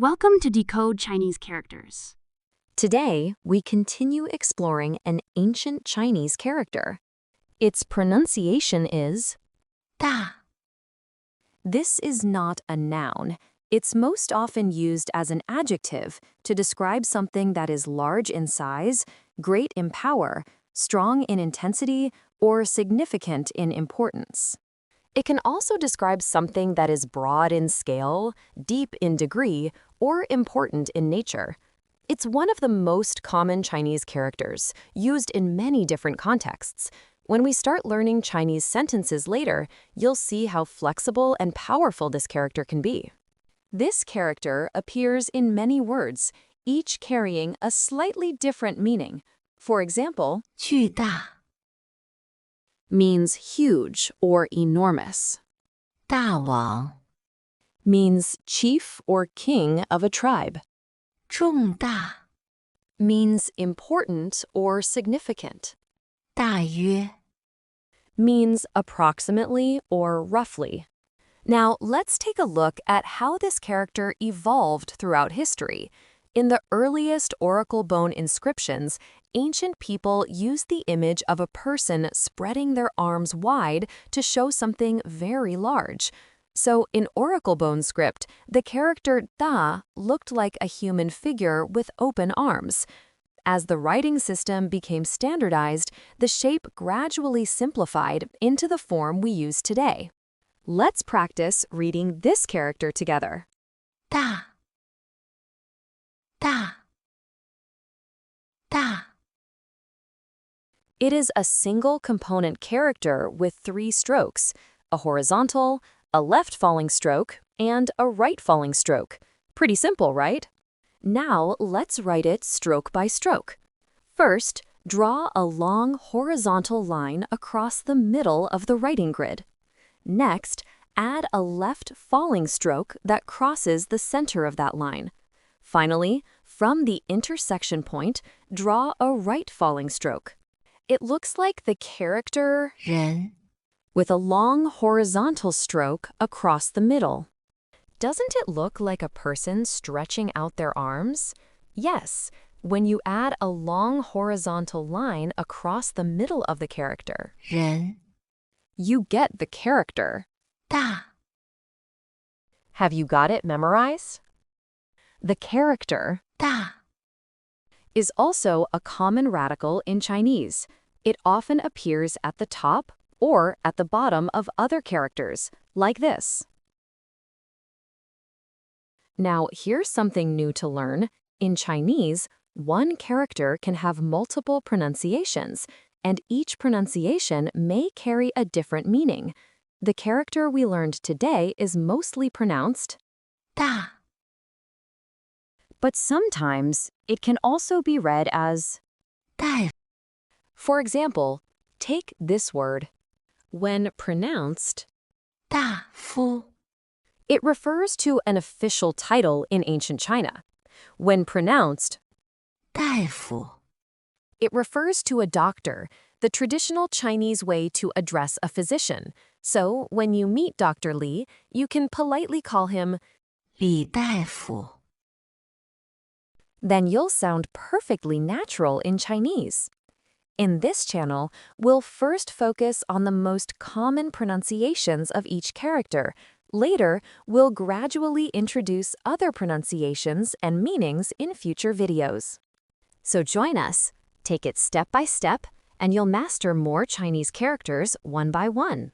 Welcome to Decode Chinese Characters. Today, we continue exploring an ancient Chinese character. Its pronunciation is 大 This is not a noun. It's most often used as an adjective to describe something that is large in size, great in power, strong in intensity, or significant in importance. It can also describe something that is broad in scale, deep in degree, or important in nature. It's one of the most common Chinese characters, used in many different contexts. When we start learning Chinese sentences later, you'll see how flexible and powerful this character can be. This character appears in many words, each carrying a slightly different meaning. For example, 巨大 means huge or enormous, 大王 means chief or king of a tribe, 重大 means important or significant, 大约 means approximately or roughly. Now, let's take a look at how this character evolved throughout history. In the earliest oracle bone inscriptions, ancient people used the image of a person spreading their arms wide to show something very large. So in oracle bone script, the character Da looked like a human figure with open arms. As the writing system became standardized, the shape gradually simplified into the form we use today. Let's practice reading this character together. 大 大 大 It is a single component character with 3 strokes, a horizontal, a left falling stroke, and a right falling stroke. Pretty simple, right? Now let's write it stroke by stroke. First, draw a long horizontal line across the middle of the writing grid. Next, add a left falling stroke that crosses the center of that line. Finally, from the intersection point, draw a right falling stroke. It looks like the character 人 with a long horizontal stroke across the middle. Doesn't it look like a person stretching out their arms? Yes, when you add a long horizontal line across the middle of the character, 人 you get the character. 大 Have you got it memorized? The character 大 is also a common radical in Chinese. It often appears at the top or at the bottom of other characters, like this. Now, here's something new to learn. In Chinese, one character can have multiple pronunciations, and each pronunciation may carry a different meaning. The character we learned today is mostly pronounced, 大 but sometimes it can also be read as. 大 For example, take this word. When pronounced, 大夫 it refers to an official title in ancient China. When pronounced, 大夫 it refers to a doctor, the traditional Chinese way to address a physician. So when you meet Dr. Li, you can politely call him, 李大夫 then you'll sound perfectly natural in Chinese. In this channel, we'll first focus on the most common pronunciations of each character. Later, we'll gradually introduce other pronunciations and meanings in future videos. So join us, take it step by step, and you'll master more Chinese characters one by one.